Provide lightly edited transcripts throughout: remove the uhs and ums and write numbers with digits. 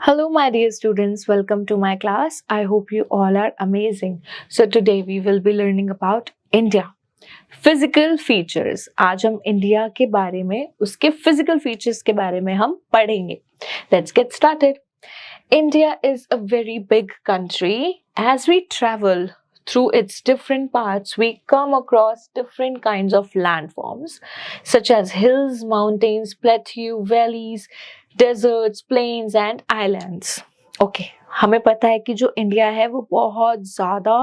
Hello, my dear students. Welcome to my class. I hope you all are amazing. So today we will be learning about India. Physical features. आज हम India के बारे में उसके physical features के बारे में हम पढ़ेंगे. Let's get started. India is a very big country. As we travel through its different parts, we come across different kinds of landforms, such as hills, mountains, plateau, valleys, deserts, plains and islands. Okay, हमें पता है कि जो India है वो बहुत ज़्यादा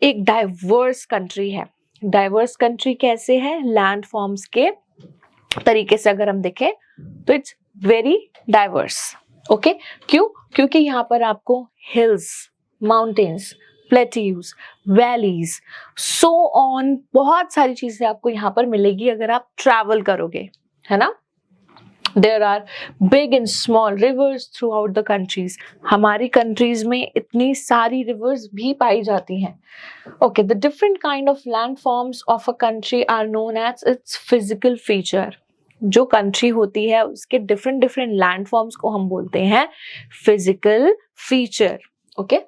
एक डाइवर्स कंट्री है. डाइवर्स कंट्री कैसे है? लैंड फॉर्म्स के तरीके से अगर हम देखें तो इट्स वेरी डाइवर्स. ओके, क्यों? क्योंकि यहाँ पर आपको hills, mountains, plateaus, valleys, so on बहुत सारी चीजें आपको यहाँ पर मिलेगी अगर आप ट्रैवल करोगे, है ना. There are big and small rivers throughout the countries. हमारी कंट्रीज में इतनी सारी रिवर्स भी पाई जाती हैं. Okay, the different kind of landforms of a country are known as its physical feature. जो कंट्री होती है उसके डिफरेंट डिफरेंट लैंडफॉर्म्स को हम बोलते हैं physical feature. Okay,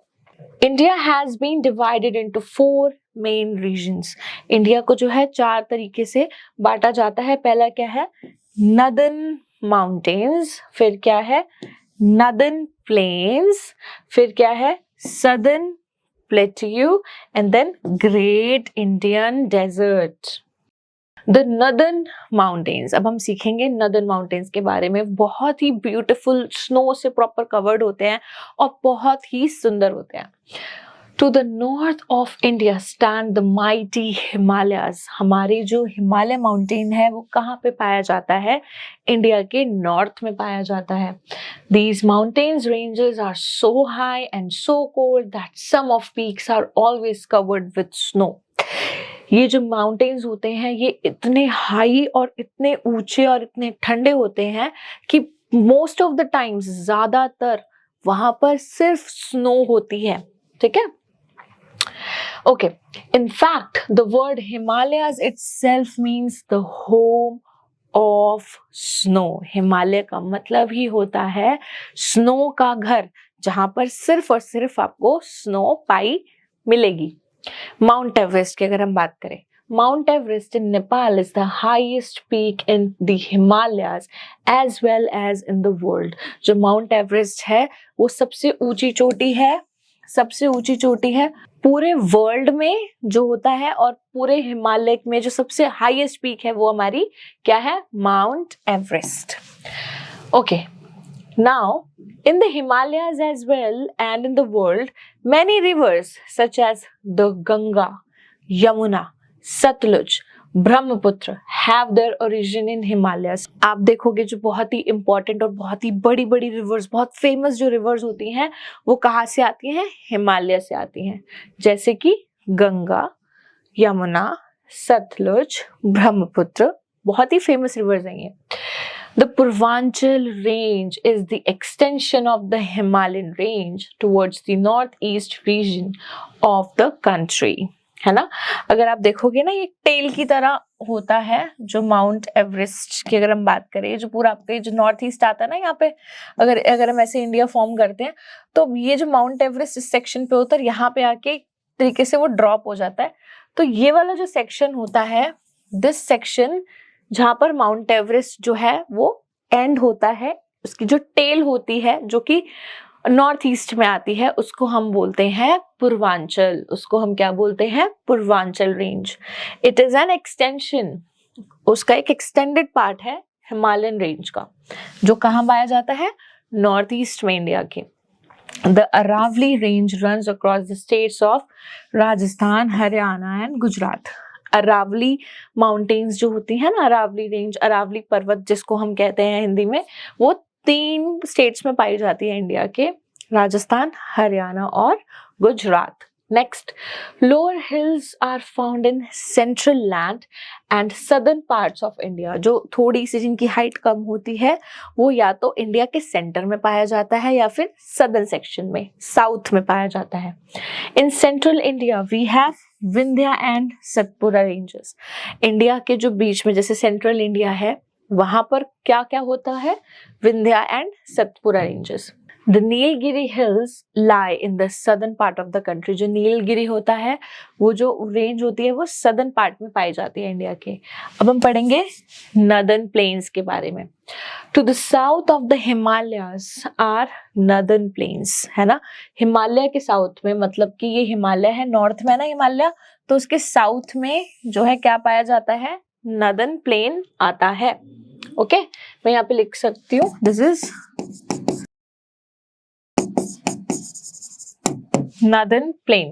India has been divided into 4 main regions. India को जो है 4 तरीके से बांटा जाता है. पहला क्या है? नदर्न माउंटेन्स, फिर क्या है? नदर्न प्लेन्स, फिर क्या है? Southern plateau and then great Indian desert. The northern mountains. अब हम सीखेंगे नदर्न माउंटेन्स के बारे में. बहुत ही ब्यूटिफुल स्नो से प्रॉपर कवर्ड होते हैं और बहुत ही सुंदर होते हैं. To the north of India stand the mighty Himalayas. हमारी जो हिमालय माउंटेन है वो कहाँ पे पाया जाता है? इंडिया के नॉर्थ में पाया जाता है. These mountains ranges are so high and so cold that some of peaks are always covered with snow. ये जो माउंटेन्स होते हैं ये इतने हाई और इतने ऊंचे और इतने ठंडे होते हैं कि मोस्ट ऑफ द टाइम्स, ज्यादातर वहां पर सिर्फ स्नो होती है. ठीक है. Okay, in fact the word Himalayas itself means the home of snow. Himalaya का मतलब ही होता है स्नो का घर, जहां पर सिर्फ और सिर्फ आपको स्नो पाई मिलेगी. माउंट एवरेस्ट की अगर हम बात करें, Mount Everest in Nepal is the highest peak in the Himalayas as well as in the world. जो माउंट एवरेस्ट है वो सबसे ऊंची चोटी है, सबसे ऊंची चोटी है पूरे वर्ल्ड में जो होता है, और पूरे हिमालय में जो सबसे हाईएस्ट पीक है वो हमारी क्या है? Mount Everest. Okay, now in the Himalayas as well and in the world, many rivers such as the Ganga, Yamuna, Satluj, Brahmaputra have their origin in Himalayas. आप देखोगे जो बहुत ही इंपॉर्टेंट और बहुत ही बड़ी बड़ी रिवर्स, बहुत फेमस जो रिवर्स होती हैं वो कहाँ से आती हैं? हिमालय से आती हैं. जैसे कि गंगा, यमुना, सतलुज, ब्रह्मपुत्र, बहुत ही फेमस रिवर्स हैं ये. The Purvanchal range is the extension of the Himalayan range towards the northeast region of the country. है ना. अगर आप देखोगे ना ये टेल की तरह होता है जो माउंट एवरेस्ट की अगर हम बात करें, जो पूरा आपका जो नॉर्थ ईस्ट आता है ना यहाँ पे, अगर हम ऐसे इंडिया फॉर्म करते हैं तो ये जो माउंट एवरेस्ट इस सेक्शन पे होता है, यहाँ पे आके तरीके से वो ड्रॉप हो जाता है. तो ये वाला जो सेक्शन होता है, दिस सेक्शन जहां पर माउंट एवरेस्ट जो है वो एंड होता है, उसकी जो टेल होती है जो कि नॉर्थ ईस्ट में आती है, उसको हम बोलते हैं पूर्वांचल. उसको हम क्या बोलते हैं? Purvanchal range. It is an extension, उसका एक एक्सटेंडेड पार्ट है हिमालयन रेंज का, जो कहाँ पाया जाता है? नॉर्थ ईस्ट में इंडिया के. The Aravalli range runs across the states of Rajasthan, Haryana and Gujarat. Aravalli mountains जो होती है ना, अरावली रेंज, अरावली पर्वत जिसको हम कहते हैं हिंदी में, वो 3 स्टेट्स में पाई जाती है इंडिया के, राजस्थान, हरियाणा और Gujarat. Next, lower hills are found in central land and southern parts of India. जो थोड़ी सी जिनकी हाइट कम होती है वो या तो इंडिया के सेंटर में पाया जाता है या फिर सदर्न सेक्शन में, साउथ में पाया जाता है. In central India we have Vindhya and Satpura ranges. India के जो बीच में जैसे सेंट्रल इंडिया है वहां पर क्या क्या होता है? Vindhya and Satpura ranges. The Nilgiri hills lie in the southern part of the country. जो नीलगिरी होता है, वो जो रेंज होती है, वो सदर्न पार्ट में पाई जाती है इंडिया के। अब हम पढ़ेंगे नदर्न प्लेन्स के बारे में। To the south of the Himalayas are northern plains, है ना। हिमालय के साउथ में, मतलब कि ये हिमालय है, नॉर्थ में है ना हिमालय, तो उसके साउथ में जो है क्या पाया जाता है, नदर्न प्लेन आता है। ओके, मैं यहाँ पे लिख सकती हूँ, this is northern plain.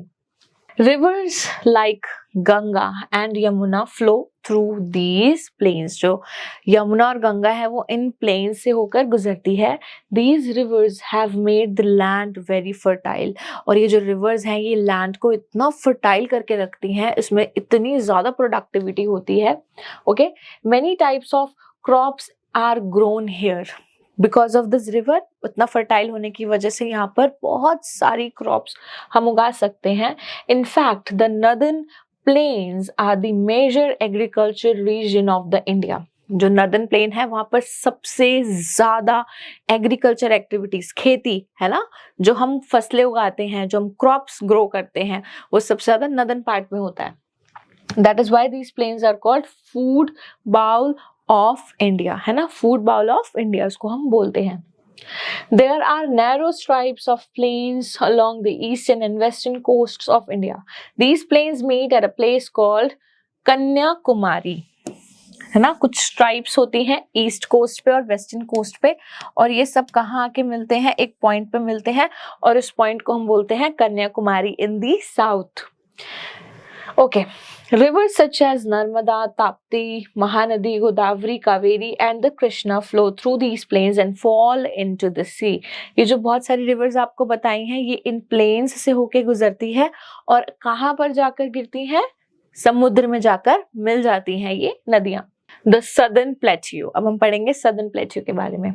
Rivers like Ganga and Yamuna flow through these plains. जो यमुना और गंगा है वो इन प्लेन से होकर गुजरती है। These rivers have made the land very fertile. और ये जो रिवर्स हैं ये लैंड को इतना फर्टाइल करके रखती हैं, इसमें इतनी ज़्यादा प्रोडक्टिविटी होती है। Okay, many types of crops are grown here. Because of this river, उतना फर्टाइल होने की वजह से यहाँ पर बहुत सारी क्रॉप्स हम उगा सकते हैं। In fact the northern plains are the major agriculture region of the India. जो नदर्न प्लेन है वहां पर सबसे ज्यादा एग्रीकल्चर एक्टिविटीज, खेती है ना, जो हम फसलें उगाते हैं, जो हम क्रॉप्स ग्रो करते हैं, वो सबसे ज्यादा नदर्न पार्ट में होता है। That is why these plains are called food bowl of India, है ना, फूड बाउल ऑफ इंडिया उसको हम बोलते हैं। There are narrow stripes of plains along the eastern and western coasts of India. These plains meet at a place called Kanyakumari. है ना, कुछ stripes होती हैं ईस्ट कोस्ट पे और वेस्टर्न कोस्ट पे, और ये सब कहाँ आके मिलते हैं, एक पॉइंट पे मिलते हैं, और इस पॉइंट को हम बोलते हैं Kanyakumari in the south. Okay, rivers such as Narmada, Tapti, Mahanadi, Godavari, Kaveri and the Krishna flow through these plains and fall into the sea. ये जो बहुत सारी rivers आपको बताई हैं, ये इन plains से होके गुजरती है और कहाँ पर जाकर गिरती हैं, समुद्र में जाकर मिल जाती हैं ये नदियां। द सदर्न प्लेट्यू, अब हम पढ़ेंगे सदर्न प्लेट्यू के बारे में।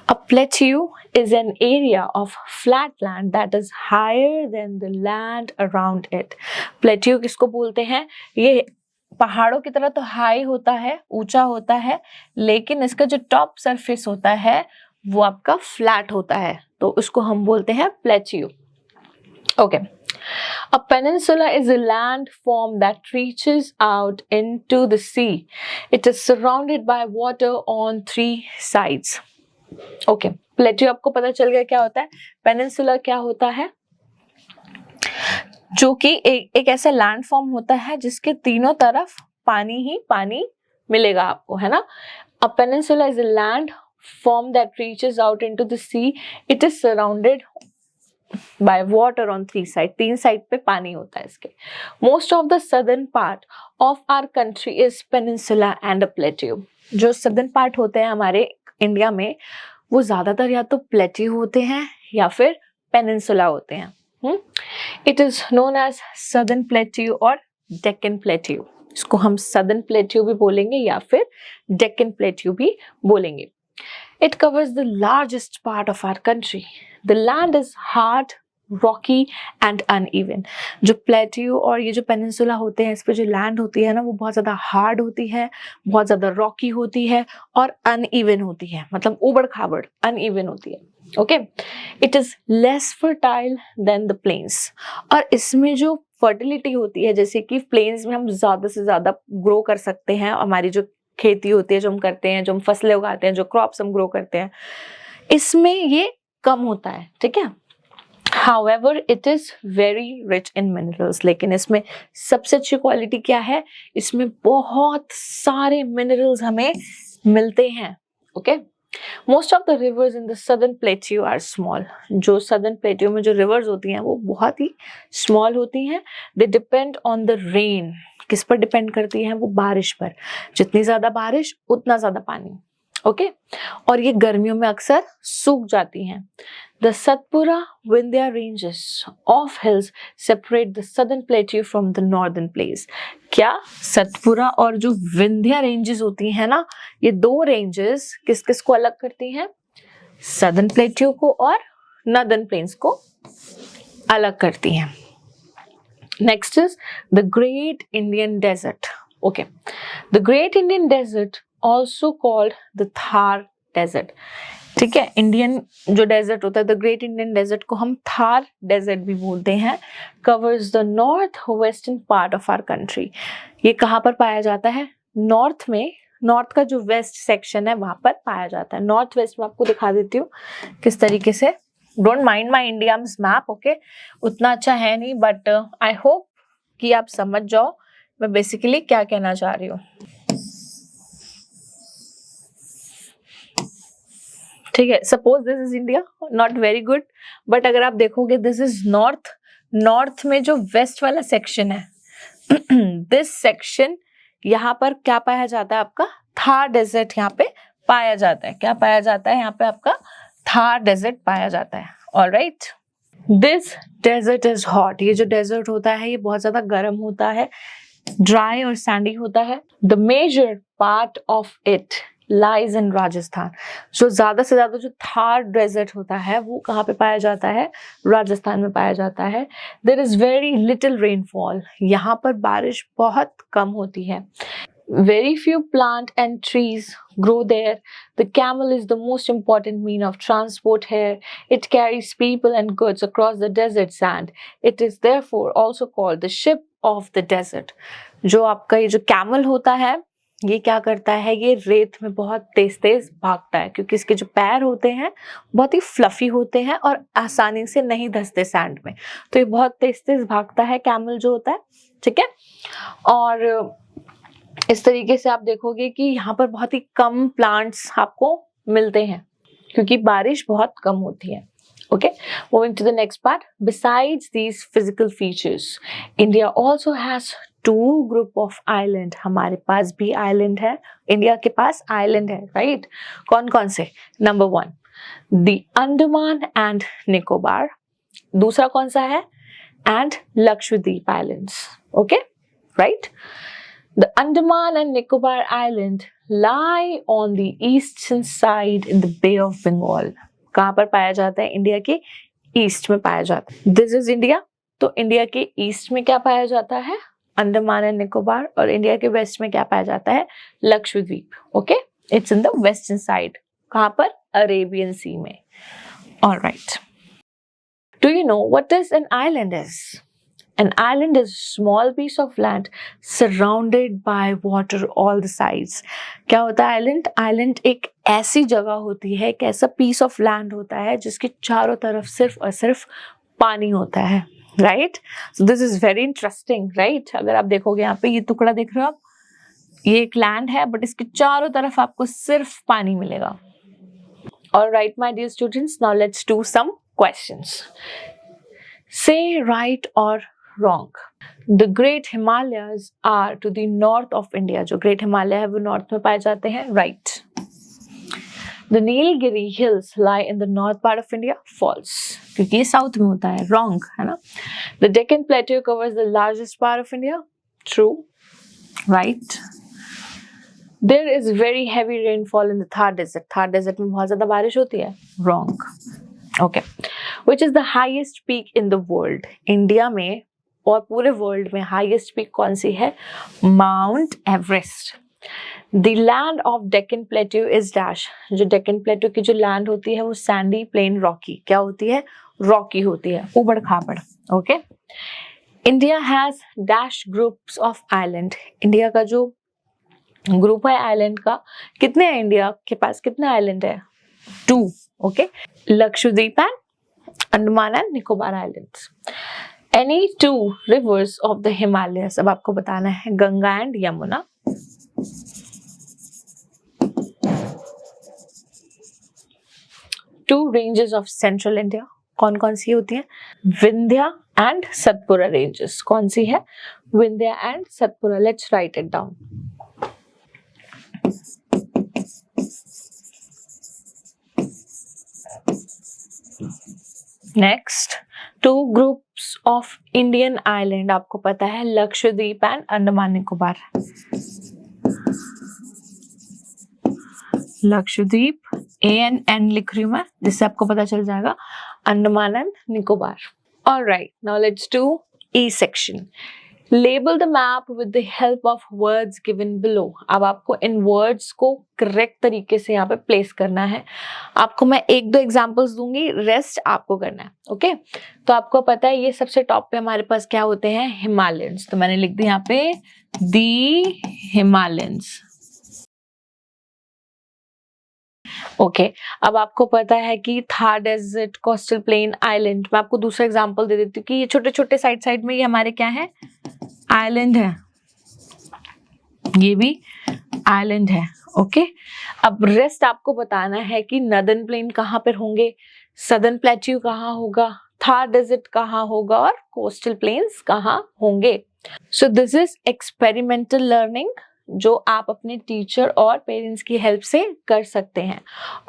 A plateau is an area of flat land that is higher than the land around it. Plateau किसको बोलते हैं, ये पहाड़ों की तरह तो हाई होता है, ऊंचा होता है, लेकिन इसका जो टॉप सरफेस होता है वो आपका फ्लैट होता है, तो उसको हम बोलते हैं plateau. Okay, a peninsula is a land form that reaches out into the sea. It is surrounded by water on 3 sides. Okay, plateau आपको पता चल गया क्या होता है। पेनिनसुला क्या होता है, जो कि एक ऐसा लैंड फॉर्म होता है जिसके तीनों तरफ पानी ही पानी मिलेगा आपको, है ना। A peninsula is a land form that reaches out into the sea. It is surrounded by water on 3 sides. 3 side पे पानी होता है इसके। Most of the southern part of our country is peninsula and a plateau. जो southern part होते हैं हमारे India में, वो ज्यादातर या तो प्लेट्यू होते हैं या फिर पेनिनसुला होते हैं। It is known as southern plateau और Deccan plateau. इसको हम southern plateau भी बोलेंगे या फिर Deccan plateau भी बोलेंगे। It covers the largest part of our country. The land is hard, rocky and uneven. जो प्लेट्यू और ये जो पेनिनसुला होते हैं, इस पे जो लैंड होती है ना, वो बहुत ज़्यादा हार्ड होती है, बहुत ज़्यादा रॉकी होती है और अनइवन होती है, मतलब उबड़ खाबड़ अनइवन होती है। Okay, it is less fertile than the plains. और इसमें जो फर्टिलिटी होती है, जैसे कि प्लेन्स में हम ज़्यादा से ज़्यादा ग्रो कर सकते हैं, हमारी जो खेती होती है, जो हम करते हैं, जो हम फसलें उगाते हैं, जो क्रॉप्स हम ग्रो करते हैं, इसमें ये कम होता है, ठीक है। However, it is very rich in minerals. लेकिन इसमें सबसे अच्छी क्वालिटी क्या है, इसमें बहुत सारे मिनरल्स हमें मिलते हैं। Okay, most of the rivers in the southern plateau are small. जो सदर्न प्लेट्यू में जो रिवर्स होती हैं वो बहुत ही स्मॉल होती हैं। They depend on the rain. किस पर डिपेंड करती हैं वो, बारिश पर। जितनी ज्यादा बारिश उतना ज्यादा पानी। ओके, और ये गर्मियों में अक्सर सूख जाती हैं। The Satpura Vindhya ranges of hills separate the southern plateau from the northern place. क्या सतपुरा और जो विंध्या रेंजेस होती हैं ना, ये दो रेंजेस किस किस को अलग करती हैं, सदर्न प्लेट्यू को और नॉर्दर्न प्लेन्स को अलग करती हैं। Next is the great Indian desert. Okay, the great Indian desert also called the Thar Desert. ठीक है। इंडियन जो डेजर्ट होता है, द ग्रेट इंडियन डेजर्ट को हम थार डेजर्ट भी बोलते हैं, covers the north western part of our country. ये कहाँ पर पाया जाता है? नॉर्थ में, नॉर्थ का जो वेस्ट सेक्शन है वहां पर पाया जाता है। नॉर्थ वेस्ट में आपको दिखा देती हूँ किस तरीके से। Don't mind my India's map, okay, उतना अच्छा है नहीं, बट आई होप कि आप समझ जाओ मैं बेसिकली क्या कहना चाह रही हूँ। ठीक है, suppose this is India, not very good, but अगर आप देखोगे दिस इज नॉर्थ, नॉर्थ में जो वेस्ट वाला सेक्शन है दिस सेक्शन, यहाँ पर क्या पाया जाता है? आपका थार डेजर्ट यहाँ पे पाया जाता है। क्या पाया जाता है? यहाँ पे आपका थार डेजर्ट पाया जाता है। Alright, this desert is hot. ये जो डेजर्ट होता है ये बहुत ज्यादा गर्म होता है, ड्राई और सैंडी होता है। The major part of it lies in Rajasthan. जो ज्यादा से ज्यादा जो थार डेजर्ट होता है वो कहाँ पे पाया जाता है? राजस्थान में पाया जाता है। There is very little rainfall. यहाँ पर बारिश बहुत कम होती है। Very few plant and trees grow there. The camel is the most important mean of transport here. It carries people and goods across the desert sand. It is therefore also called the ship of the desert. जो आपका ये जो camel होता है ये क्या करता है? ये रेत में बहुत तेज तेज भागता है, क्योंकि इसके जो पैर होते हैं बहुत ही फ्लफी होते हैं और आसानी से नहीं धंसते सैंड में, तो ये बहुत तेज तेज भागता है कैमल जो होता है। ठीक है, और इस तरीके से आप देखोगे कि यहाँ पर बहुत ही कम प्लांट्स आपको मिलते हैं क्योंकि बारिश बहुत कम होती है। Okay, moving to the next part. Besides these physical features, India also has two group of island. हमारे पास भी आइलैंड है, इंडिया के पास आइलैंड है, राइट? कौन कौन से? Number 1 the Andaman and Nicobar, दूसरा कौन सा है? And Lakshadweep islands. Okay, right? The Andaman and Nicobar Island lie on the eastern side in the Bay of Bengal. कहाँ पर पाया जाता है? इंडिया के ईस्ट में पाया जाता है। This is India, तो इंडिया के ईस्ट में क्या पाया जाता है? अंडमान एंड निकोबार। और इंडिया के वेस्ट में क्या पाया जाता है? Lakshadweep. Okay, it's in the western side. कहाँ पर? अरेबियन सी में। Alright, do you know what is an island is? An island is a small piece of land surrounded by water all the sides. क्या होता है island? Island एक ऐसी जगह होती है, एक ऐसा piece of land होता है जिसके चारों तरफ सिर्फ और सिर्फ पानी होता है, right? So this is very interesting, right? अगर आप देखोगे यहाँ पे ये टुकड़ा देख रहे हो आप, ये एक land है बट इसके चारों तरफ आपको सिर्फ पानी मिलेगा। Alright, my dear students, now let's do some questions. Say right or wrong. The Great Himalayas are to the north of India. जो Great Himalaya है वो नॉर्थ में पाए जाते हैं, right? The Nilgiri Hills lie in the north part of India, false, क्योंकि ये south में होता है, wrong, है ना? The Deccan Plateau covers the largest part of India, true, right? There is very heavy rainfall in the Thar Desert. Thar Desert में बहुत ज़्यादा बारिश होती है, wrong. Okay, which is the highest peak in the world? India में और पूरे world में हाईएस्ट पीक कौन सी है? Mount Everest. The land of Deccan plateau is dash. जो डेक्कन प्लेट्यू की जो लैंड होती है वो सैंडी, प्लेन, रॉकी। क्या होती है? रॉकी होती है, उबड़ खाबड़। Okay, India has dash groups of island. India का जो ग्रुप है आइलैंड का, कितने हैं? इंडिया के पास कितने आइलैंड है? 2। Okay, Lakshadweep and Andaman and Nicobar islands. Any 2 rivers of the Himalayas, अब आपको बताना है, Ganga and Yamuna. Two ranges of central India, कौन कौन सी होती हैं? Vindhya and Satpura ranges. कौन सी है? Vindhya and Satpura. Let's write it down. Next, 2 groups of Indian island, आपको पता है लक्षद्वीप एंड अंडमान निकोबार। लक्षद्वीप AN लिख रही हूं मैं, जिससे आपको पता चल जाएगा, Andaman and Nicobar. Alright, now let's do E section. Label the map with the help of words given below. अब आपको इन वर्ड्स को करेक्ट तरीके से यहाँ पे प्लेस करना है। आपको मैं एक दो एग्जांपल्स दूंगी, रेस्ट आपको करना है। ओके, तो आपको पता है ये सबसे टॉप पे हमारे पास क्या होते हैं, हिमालयंस। तो मैंने लिख दिया यहाँ पे दी हिमालयंस। ओके, अब आपको पता है कि Thar desert, coastal plain, island. मैं आपको दूसरा एग्जांपल दे देती हूँ कि ये छोटे छोटे साइड साइड में ये हमारे क्या है, आइलैंड है, ये भी आइलैंड है। ओके, अब रेस्ट आपको बताना है कि नदर्न प्लेन कहाँ पर होंगे, सदर्न प्लेट्यू कहाँ होगा, थार डेजर्ट कहाँ होगा और कोस्टल प्लेन्स कहाँ होंगे। So this is experimental learning जो आप अपने टीचर और पेरेंट्स की हेल्प से कर सकते हैं।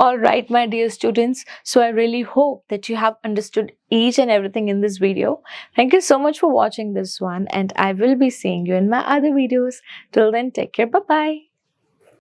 All right, my dear students, so I really hope that you have understood each and everything in this video. Thank you so much for watching this one, and I will be seeing you in my other videos. Till then, take care. Bye bye.